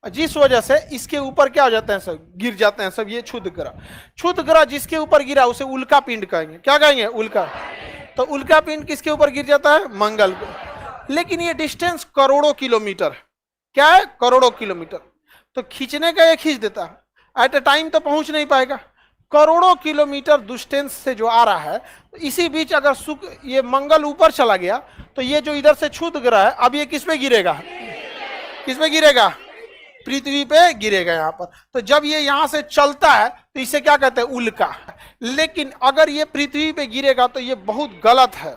जिस वजह से इसके ऊपर क्या हो जाते हैं सब, गिर जाते हैं सब ये क्षुद्र ग्रह। क्षुद्र ग्रह जिसके ऊपर गिरा उसे उल्का पिंड कहेंगे। क्या कहेंगे? उल्का। तो उल्का पिंड किसके ऊपर गिर जाता है? मंगल को। लेकिन ये डिस्टेंस करोड़ों किलोमीटर है। क्या है? करोड़ों किलोमीटर। तो खींचने का ये खींच देता है, एट ए टाइम तो पहुंच नहीं पाएगा। करोड़ों किलोमीटर डिस्टेंस से जो आ रहा है, तो इसी बीच अगर ये मंगल ऊपर चला गया तो ये जो इधर से क्षुद्र ग्रह है अब ये किस पे गिरेगा? किस पे गिरेगा? पृथ्वी पे गिरेगा यहाँ पर। तो जब ये यहाँ से चलता है तो इसे क्या कहते हैं? उल्का। लेकिन अगर ये पृथ्वी पे गिरेगा तो ये बहुत गलत है,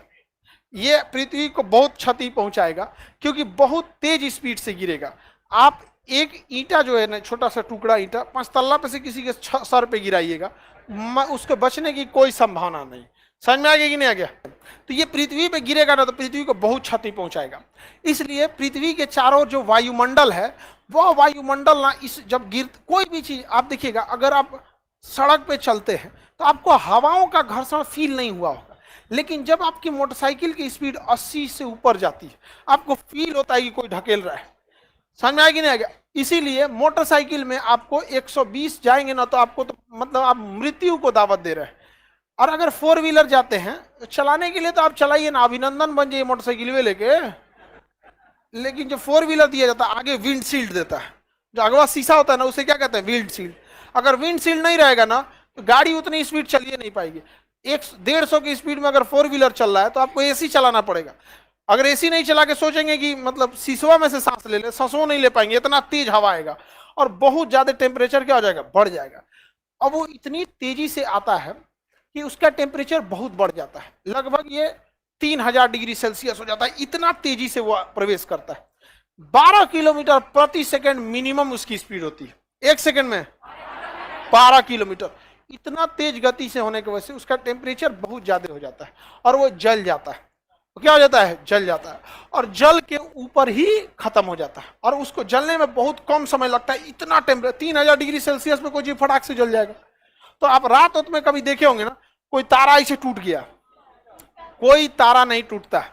ये पृथ्वी को बहुत क्षति पहुंचाएगा, क्योंकि बहुत तेज स्पीड से गिरेगा। आप एक ईंटा जो है ना, छोटा सा टुकड़ा ईंटा 5 तल्ला पे से किसी के सर पे गिराइएगा, उसके बचने की कोई संभावना नहीं। समझ में आ गया कि नहीं आ गया? तो ये पृथ्वी पे गिरेगा ना तो पृथ्वी को बहुत क्षति पहुंचाएगा। इसलिए पृथ्वी के चारों जो वायुमंडल है, वह वायुमंडल ना इस जब गिर, कोई भी चीज आप देखिएगा, अगर आप सड़क पे चलते हैं तो आपको हवाओं का घर्षण फील नहीं हुआ होगा, लेकिन जब आपकी मोटरसाइकिल की स्पीड 80 से ऊपर जाती है आपको फील होता है कि कोई ढकेल रहा है। समझ में आया कि नहीं आ गया? इसीलिए मोटरसाइकिल में आपको 120 जाएंगे ना तो आपको तो मतलब आप मृत्यु को दावत दे रहे हैं। और अगर 4 व्हीलर जाते हैं तो चलाने के लिए तो आप चलाइए ना, अभिनंदन बन जाइए मोटरसाइकिल में लेके। लेकिन जो 4 व्हीलर दिया जाता है आगे विंड शील्ड देता है, जो अगवा शीशा होता है ना उसे क्या कहते हैं? Wind shield. अगर विंड शील्ड नहीं रहेगा ना तो गाड़ी उतनी स्पीड चलिए नहीं पाएगी। 150 की स्पीड में अगर 4 व्हीलर चल रहा है तो आपको एसी चलाना पड़ेगा। अगर एसी नहीं चला के सोचेंगे कि मतलब शीशवा में से सांस ले ले, सांसों नहीं ले पाएंगे, इतना तेज हवा आएगा और बहुत ज्यादा टेम्परेचर क्या हो जाएगा? बढ़ जाएगा। अब वो इतनी तेजी से आता है कि उसका टेम्परेचर बहुत बढ़ जाता है, लगभग ये 3000 डिग्री सेल्सियस हो जाता है, इतना तेजी से वो प्रवेश करता है। 12 किलोमीटर प्रति सेकंड मिनिमम उसकी स्पीड होती है, 1 सेकंड में 12 किलोमीटर। इतना तेज गति से होने की वजह से उसका टेम्परेचर बहुत ज्यादा हो जाता है और वो जल जाता है। तो क्या हो जाता है? जल जाता है, और जल के ऊपर ही खत्म हो जाता है, और उसको जलने में बहुत कम समय लगता है। इतना टेम्परेचर 3000 डिग्री सेल्सियस में कोई जीव फटाक से जल जाएगा। तो आप रात में कभी देखे होंगे ना, कोई तारा ऐसे टूट गया, कोई तारा नहीं टूटता,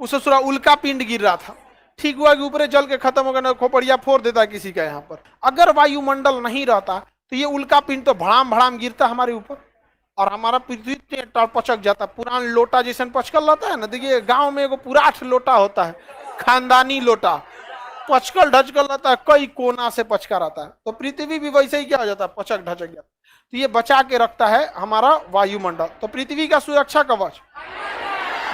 उसे पूरा उल्का पिंड गिर रहा था, ठीक हुआ कि ऊपर जल के खत्म हो गया ना, खोपड़िया फोड़ देता किसी का यहाँ पर। अगर वायुमंडल नहीं रहता तो ये उल्का पिंड तो भड़ाम भड़ाम गिरता हमारे ऊपर और हमारा पृथ्वी पचक जाता। पुरान लोटा जैसे पचकल रहता है ना, देखिए गांव में एगो पुराठ लोटा होता है, खानदानी लोटा, पचकल ढचकल रहता है, कई कोना से पचका रहता है। तो पृथ्वी भी वैसे ही क्या हो जाता है? पचक ढचक जाता है। तो ये बचा के रखता है हमारा वायुमंडल। तो पृथ्वी का सुरक्षा कवच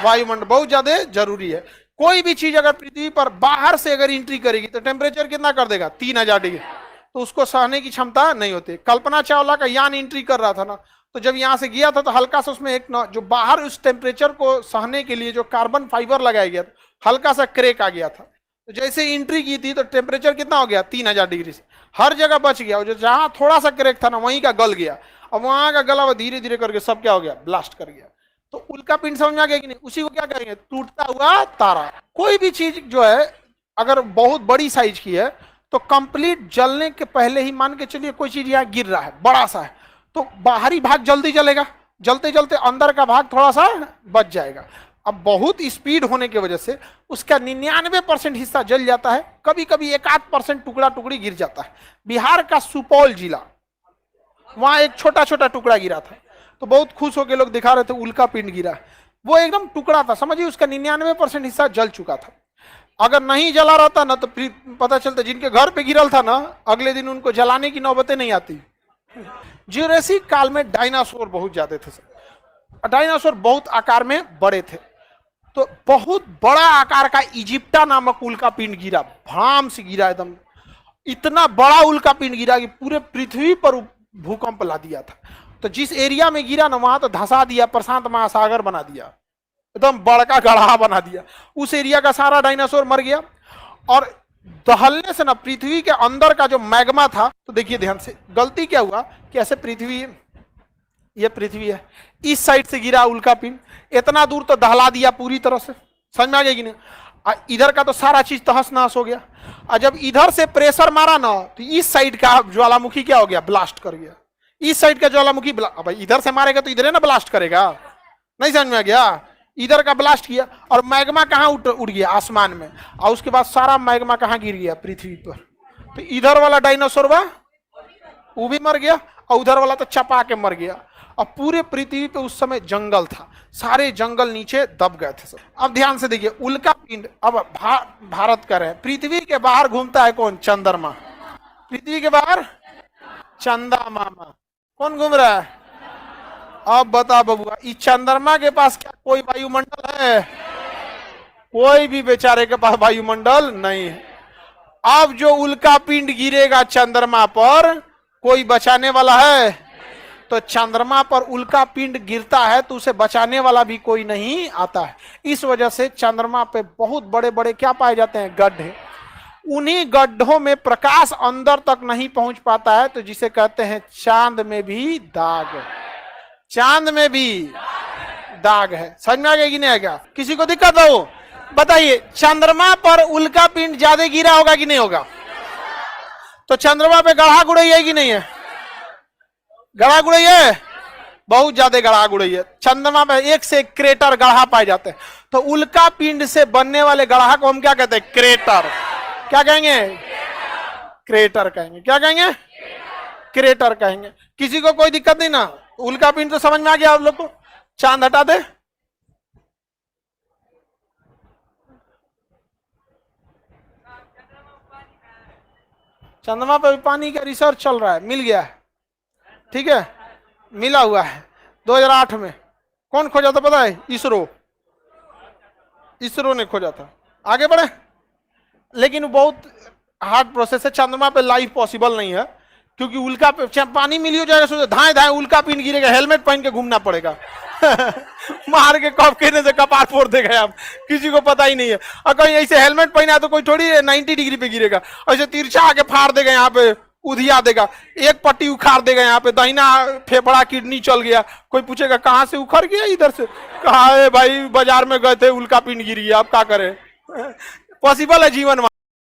वायुमंडल बहुत ज्यादा जरूरी है। कोई भी चीज अगर पृथ्वी पर बाहर से अगर एंट्री करेगी तो टेम्परेचर कितना कर देगा? 3000 डिग्री, तो उसको सहने की क्षमता नहीं होती। कल्पना चावला का यान एंट्री कर रहा था ना, तो जब यहां से गया था तो हल्का सा उसमें एक जो बाहर उस टेम्परेचर को सहने के लिए जो कार्बन फाइबर लगाया गया था, हल्का सा क्रेक आ गया था। तो जैसे एंट्री की थी तो टेम्परेचर कितना हो गया? 3000 डिग्री से हर जगह बच गया। जो जहां थोड़ा सा क्रेक था ना वहीं का गल गया, अब वहां का गला धीरे धीरे करके सब क्या हो गया? ब्लास्ट कर गया। तो उल्का पिंड समझ में आ गया कि नहीं? उसी को क्या कहेंगे? टूटता हुआ तारा। कोई भी चीज जो है अगर बहुत बड़ी साइज की है तो कंप्लीट जलने के पहले ही, मान के चलिए कोई चीज यहाँ गिर रहा है बड़ा सा है, तो बाहरी भाग जल्दी जलेगा, जलते जलते अंदर का भाग थोड़ा सा बच जाएगा। अब बहुत स्पीड होने की वजह से उसका 99% हिस्सा जल जाता है, कभी कभी 1-8% टुकड़ा टुकड़ी गिर जाता है। बिहार का सुपौल जिला, वहां एक छोटा छोटा टुकड़ा गिरा था, तो बहुत खुश होकर लोग दिखा रहे थे उल्का पिंड गिरा। वो एकदम टुकड़ा था, समझिए उसका 99% हिस्सा जल चुका था। अगर नहीं जला रहता ना तो पता चलता जिनके घर पे गिरल था ना, अगले दिन उनको जलाने की नौबतें नहीं आती। जुरासिक काल में डायनासोर बहुत ज्यादा थे, डायनासोर बहुत आकार में बड़े थे। तो बहुत बड़ा आकार का इजिप्टा नामक उल्का पिंड गिरा, भड़ाम से गिरा एकदम। इतना बड़ा उल्का पिंड गिरा कि पूरे पृथ्वी पर भूकंप ला दिया था। तो जिस एरिया में गिरा ना वहां तो धंसा दिया, प्रशांत महासागर बना दिया, एकदम बड़का गढ़ा बना दिया। उस एरिया का सारा डायनासोर मर गया। और दहलने से ना पृथ्वी के अंदर का जो मैग्मा था, तो देखिए ध्यान से, गलती क्या हुआ कि ऐसे पृथ्वी, ये पृथ्वी है, इस साइड से गिरा उल्का पिंड, इतना दूर तो दहला दिया पूरी तरह से। समझ में आ गया कि नहीं? इधर का तो सारा चीज तहस नहस हो गया। और जब इधर से प्रेशर मारा ना तो इस साइड का ज्वालामुखी क्या हो गया? ब्लास्ट कर गया। इस साइड का ज्वालामुखी अब इधर से मारेगा तो इधर है ना ब्लास्ट करेगा, नहीं समझ में आ गया? इधर का ब्लास्ट किया और मैग्मा कहां उड़ गया? आसमान में। और उसके बाद सारा मैग्मा कहां गिर गया? पृथ्वी पर। तो इधर वाला डायनासोर वो भी मर गया और उधर वाला तो चपा के मर गया। अब पूरे पृथ्वी पे उस समय जंगल था, सारे जंगल नीचे दब गए थे सब। अब ध्यान से देखिए, उल्का पिंड अब भारत का है, पृथ्वी के बाहर घूमता है कौन? चंद्रमा। पृथ्वी के बाहर चंदा मामा कौन घूम रहा है? अब बता बबुआ, इस चंद्रमा के पास क्या कोई वायुमंडल है? कोई भी बेचारे के पास वायुमंडल नहीं है। अब जो उल्का पिंड गिरेगा चंद्रमा पर, कोई बचाने वाला है? तो चंद्रमा पर उल्का पिंड गिरता है तो उसे बचाने वाला भी कोई नहीं आता है। इस वजह से चंद्रमा पे बहुत बड़े बड़े क्या पाए जाते हैं? गड्ढे। उन्हीं गड्ढों में प्रकाश अंदर तक नहीं पहुंच पाता है, तो जिसे कहते हैं चांद में भी दाग है। चांद में भी दाग है। समझ में आ गया कि नहीं आएगा? किसी को दिक्कत हो? बताइए, चंद्रमा पर उल्का पिंड ज्यादा गिरा होगा कि नहीं होगा? तो चंद्रमा पे गढ़ा गुड़ई है कि नहीं है? गढ़ा गुड़ई है, बहुत ज्यादा गढ़ा गुड़ई है। चंद्रमा पे एक से एक क्रेटर गढ़ा पाए जाते हैं। तो उल्का पिंड से बनने वाले गढ़ा को हम क्या कहते हैं? क्रेटर। क्या कहेंगे? क्रेटर कहेंगे। क्या कहेंगे? क्रेटर कहेंगे। किसी को कोई दिक्कत नहीं ना? उल्का पिंड तो समझ में आ गया आप लोग को? चांद हटा दे। चंद्रमा पे पानी का रिसर्च चल रहा है, मिल गया है, ठीक है, मिला हुआ है। 2008 में कौन खोजा था पता है? इसरो। इसरो ने खोजा था। आगे बढ़े, लेकिन वो बहुत हार्ड प्रोसेस है। चंद्रमा पे लाइफ पॉसिबल नहीं है, क्योंकि उल्का पानी मिल हो जाएगा, सोचो धाए धाए उल्का पिंड गिरेगा, हेलमेट पहन के घूमना पड़ेगा। मार के कप कहने से कपार फोड़ देगा आप, किसी को पता ही नहीं है। और कहीं ऐसे हेलमेट पहना तो कोई थोड़ी 90 डिग्री पे गिरेगा, ऐसे तिरछा आके फाड़ देगा, यहाँ पे उधिया देगा, एक पट्टी उखाड़ देगा, यहाँ पे दाहिना फेफड़ा किडनी चल गया। कोई पूछेगा कहाँ से उखड़ गया? इधर से। कहा है भाई, बाजार में गए थे, उल्का पिंड गिरी है, आप क्या करें? पॉसिबल है जीवन।